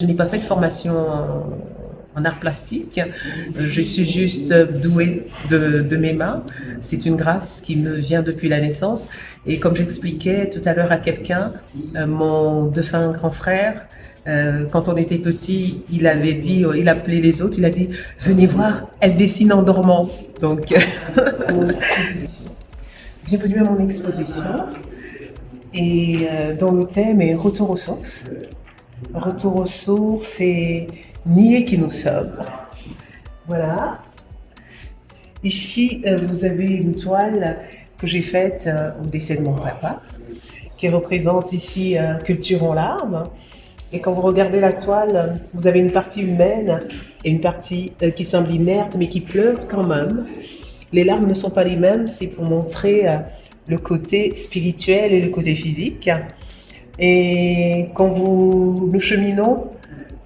Je n'ai pas fait de formation en art plastique, je suis juste douée de mes mains. C'est une grâce qui me vient depuis la naissance. Et comme j'expliquais tout à l'heure à quelqu'un, mon défunt grand frère, quand on était petit, il avait dit, il appelait les autres, il a dit « Venez voir, elle dessine en dormant ». Donc, bienvenue à mon exposition. Et dont le thème est « Retour aux sources ». Retour aux sources et nier qui nous sommes. Voilà. Ici, vous avez une toile que j'ai faite au décès de mon papa, qui représente ici Culture en larmes. Et quand vous regardez la toile, vous avez une partie humaine et une partie qui semble inerte, mais qui pleure quand même. Les larmes ne sont pas les mêmes, c'est pour montrer le côté spirituel et le côté physique. Et quand nous cheminons,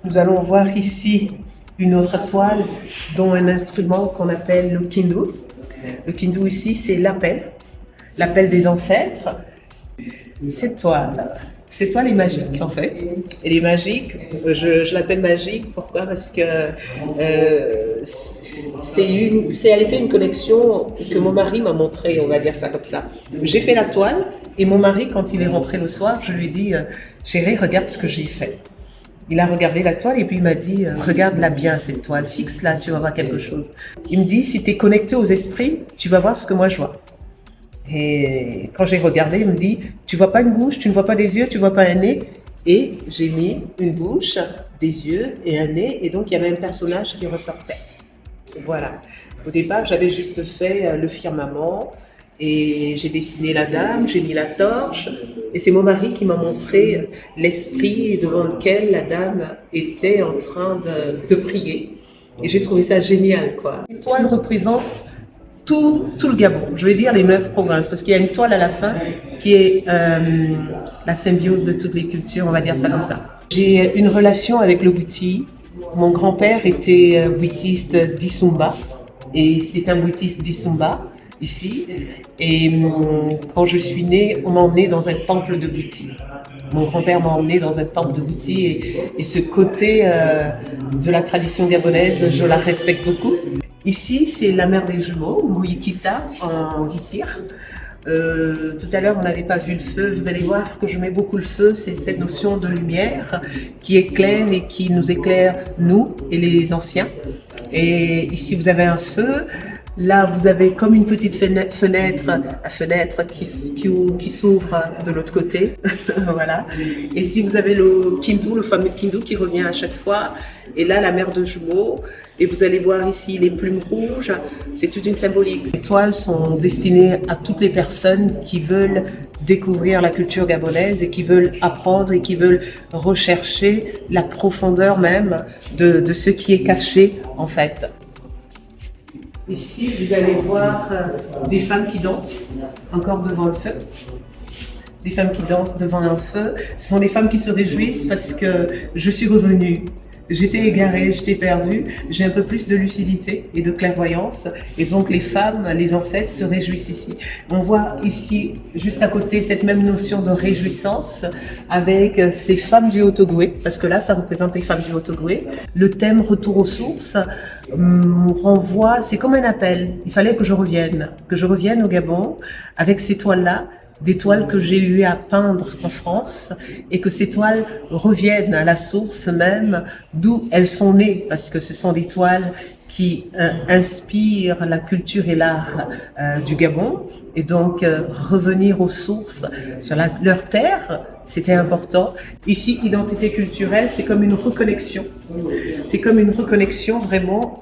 nous allons voir ici une autre toile, dont un instrument qu'on appelle le kindu. Le kindu ici, c'est l'appel des ancêtres. Cette toile est magique en fait. Elle est magique, je l'appelle magique, pourquoi? Parce que ça a été une connexion que mon mari m'a montrée, on va dire ça comme ça. J'ai fait la toile et mon mari, quand il est rentré le soir, je lui ai dit « Chérie, regarde ce que j'ai fait ». Il a regardé la toile et puis il m'a dit « Regarde-la bien cette toile, fixe-la, tu vas voir quelque chose ». Il me dit « Si tu es connecté aux esprits, tu vas voir ce que moi je vois ». Et quand j'ai regardé, il me dit « Tu vois pas une bouche, tu ne vois pas des yeux, tu vois pas un nez ?» Et j'ai mis une bouche, des yeux et un nez, et donc il y avait un personnage qui ressortait. Voilà. Au départ, j'avais juste fait le firmament, et j'ai dessiné la dame, j'ai mis la torche, et c'est mon mari qui m'a montré l'esprit devant lequel la dame était en train de prier. Et j'ai trouvé ça génial, quoi. La toile représente tout le Gabon, je vais dire les 9 provinces, parce qu'il y a une toile à la fin qui est la symbiose de toutes les cultures, on va dire ça comme ça. J'ai une relation avec le Bouti. Mon grand-père était bouitiste d'Issoumba, et c'est un bouitiste d'Issoumba, ici. Et quand je suis née, on m'a emmenée dans un temple de Bouti. Mon grand-père m'a emmenée dans un temple de Bouti, et ce côté de la tradition gabonaise, je la respecte beaucoup. Ici, c'est la mère des jumeaux, Nguyikita, en Guissir. Tout à l'heure, on n'avait pas vu le feu. Vous allez voir que je mets beaucoup le feu. C'est cette notion de lumière qui éclaire et qui nous éclaire, nous et les anciens. Et ici, vous avez un feu. Là, vous avez comme une petite fenêtre qui s'ouvre de l'autre côté. Voilà. Et ici, vous avez le kindu, le fameux kindu qui revient à chaque fois. Et là, la mère de jumeaux. Et vous allez voir ici les plumes rouges. C'est toute une symbolique. Les toiles sont destinées à toutes les personnes qui veulent découvrir la culture gabonaise et qui veulent apprendre et qui veulent rechercher la profondeur même de ce qui est caché, en fait. Ici, vous allez voir des femmes qui dansent, encore devant le feu. Des femmes qui dansent devant un feu. Ce sont des femmes qui se réjouissent parce que je suis revenue. J'étais égarée, j'étais perdue, j'ai un peu plus de lucidité et de clairvoyance. Et donc les femmes, les ancêtres se réjouissent ici. On voit ici, juste à côté, cette même notion de réjouissance avec ces femmes du Haut-Ogooué, parce que là, ça représente les femmes du Haut-Ogooué. Le thème Retour aux sources renvoie, c'est comme un appel. Il fallait que je revienne au Gabon avec ces toiles-là, des toiles que j'ai eu à peindre en France, et que ces toiles reviennent à la source même d'où elles sont nées, parce que ce sont des toiles qui inspirent la culture et l'art du Gabon, et donc revenir aux sources sur leur terre, c'était important. Ici, identité culturelle, c'est comme une reconnexion. C'est comme une reconnexion vraiment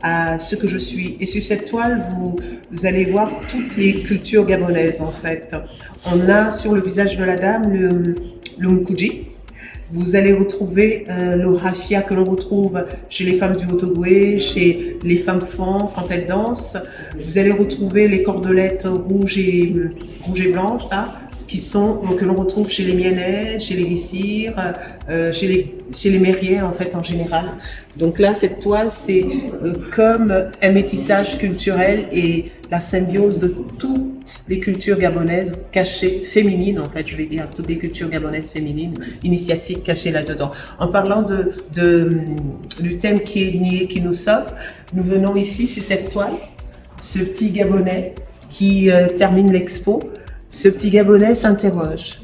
à ce que je suis. Et sur cette toile, vous allez voir toutes les cultures gabonaises en fait. On a sur le visage de la dame le Mkuji. Vous allez retrouver le raffia que l'on retrouve chez les femmes du Haut-Ogooué, chez les femmes fon quand elles dansent. Vous allez retrouver les cordelettes rouges et blanches là, que l'on retrouve chez les Miennais, chez les Guissirs, chez les Mériens en fait en général. Donc là, cette toile, c'est comme un métissage culturel et la symbiose de toutes les cultures gabonaises cachées, féminines en fait, je vais dire, toutes les cultures gabonaises féminines, initiatiques cachées là-dedans. En parlant du thème qui est nié, qui nous sommes, nous venons ici sur cette toile, ce petit Gabonais qui termine l'expo, ce petit Gabonais s'interroge.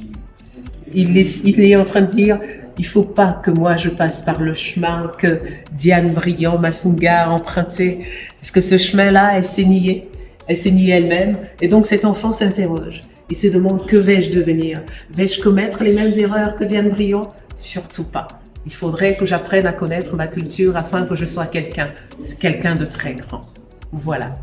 Il est en train de dire, il faut pas que moi je passe par le chemin que Diane Brillant Massunga a emprunté, parce que ce chemin-là, elle s'est niée elle-même, et donc cet enfant s'interroge. Il se demande, que vais-je devenir? Vais-je commettre les mêmes erreurs que Diane Brillant? Surtout pas. Il faudrait que j'apprenne à connaître ma culture afin que je sois quelqu'un de très grand. Voilà.